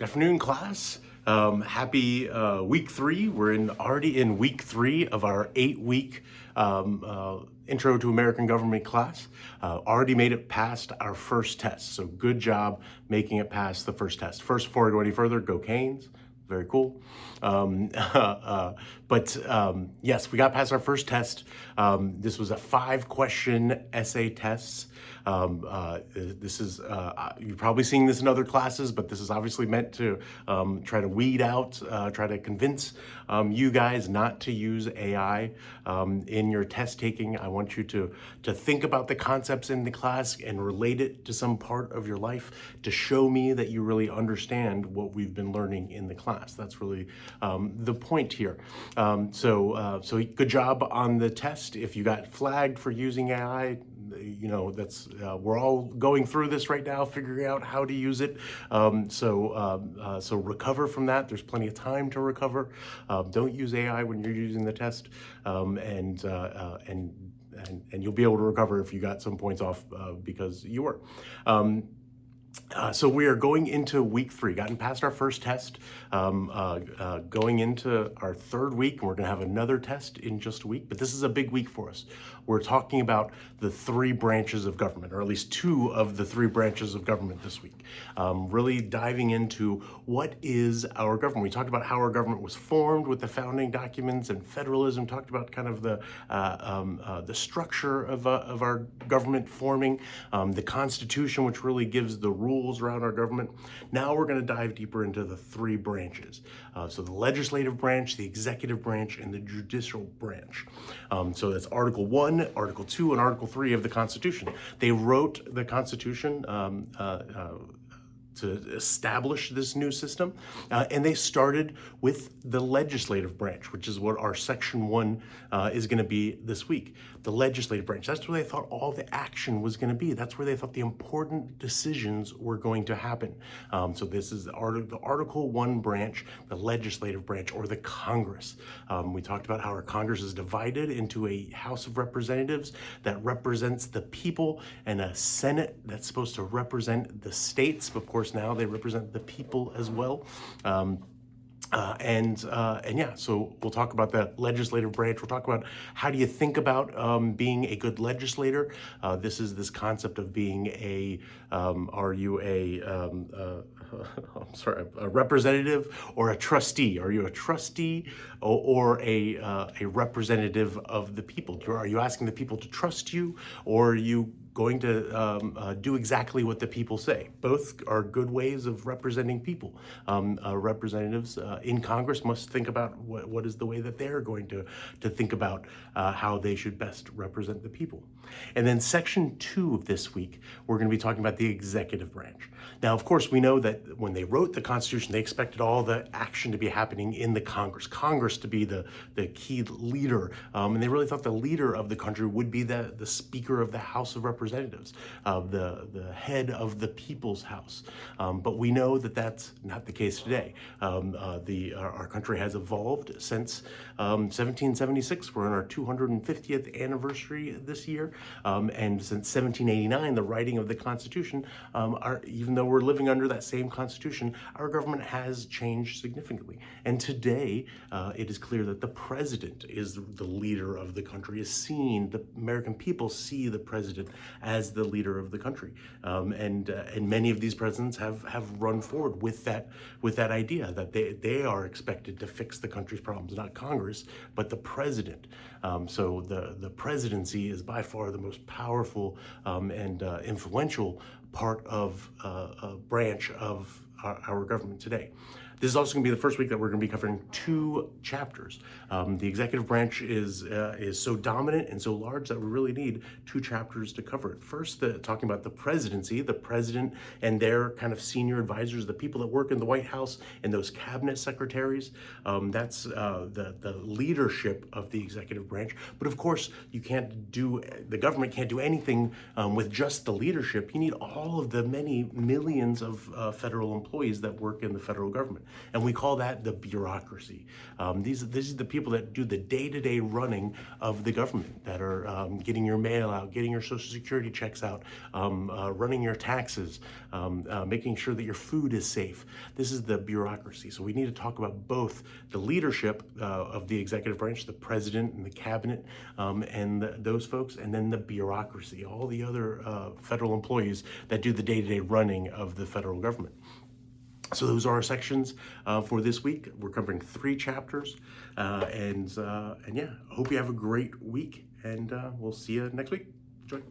Good afternoon, class. Happy week 3. We're already in week 3 of our 8-week Intro to American Government class. Already made it past our first test, so good job making it past the first test. First, before I go any further, go Canes. Very cool. Yes, we got past our first test. This was a 5-question essay test. This is, you're probably seeing this in other classes, but this is obviously meant to try to weed out, try to convince you guys not to use AI in your test taking. I want you to think about the concepts in the class and relate it to some part of your life to show me that you really understand what we've been learning in the class. That's really the point here. So good job on the test. If you got flagged for using AI, you know, that's we're all going through this right now, figuring out how to use it. So recover from that. There's plenty of time to recover. Don't use AI when you're using the test, and you'll be able to recover if you got some points off because you were. So we are going into week 3, gotten past our first test, going into our 3rd week, and we're going to have another test in just a week, but this is a big week for us. We're talking about the 3 branches of government, or at least 2 of the 3 branches of government this week. Really diving into what is our government. We talked about how our government was formed with the founding documents and federalism, talked about kind of the structure of our government forming, the Constitution, which really gives the rules around our government. Now we're going to dive deeper into the 3 branches. So the legislative branch, the executive branch, and the judicial branch. So that's Article 1, Article 2, and Article 3 of the Constitution. They wrote the Constitution to establish this new system. And they started with the legislative branch, which is what our Section 1 is going to be this week. The legislative branch, that's where they thought all the action was going to be. That's where they thought the important decisions were going to happen. So this is the Article 1 branch, the legislative branch, or the Congress. We talked about how our Congress is divided into a House of Representatives that represents the people and a Senate that's supposed to represent the states. Of course, now they represent the people as well. So we'll talk about the legislative branch. We'll talk about how do you think about being a good legislator. This is this concept of being are you a representative or a trustee? Are you a trustee or a representative of the people? Are you asking the people to trust you, or are you going to do exactly what the people say? Both are good ways of representing people. Representatives in Congress must think about what is the way that they're going to think about how they should best represent the people. And then Section 2 of this week, we're going to be talking about the executive branch. Now, of course, we know that when they wrote the Constitution, they expected all the action to be happening in the Congress to be the key leader. And they really thought the leader of the country would be the Speaker of the House of Representatives, the head of the People's House. But we know that that's not the case today. Our country has evolved since 1776. We're on our 250th anniversary this year. And since 1789, the writing of the Constitution, even though we're living under that same Constitution, our government has changed significantly. And today, it is clear that the president is the leader of the country, the American people see the president as the leader of the country. And many of these presidents have run forward with that idea that they are expected to fix the country's problems, not Congress, but the president. So the presidency is by far the most powerful and influential part of a branch of our government today. This is also going to be the first week that we're going to be covering 2 chapters. The executive branch is so dominant and so large that we really need 2 chapters to cover it. First, talking about the presidency, the president and their kind of senior advisors, the people that work in the White House and those cabinet secretaries. That's the leadership of the executive branch. But of course, the government can't do anything with just the leadership. You need all of the many millions of federal employees employees that work in the federal government. And we call that the bureaucracy. These are the people that do the day-to-day running of the government, that are getting your mail out, getting your Social Security checks out, running your taxes, making sure that your food is safe. This is the bureaucracy. So we need to talk about both the leadership of the executive branch, the president and the cabinet, and those folks, and then the bureaucracy, all the other federal employees that do the day-to-day running of the federal government. So those are our sections for this week. We're covering 3 chapters, and yeah, I hope you have a great week, and we'll see you next week. Enjoy.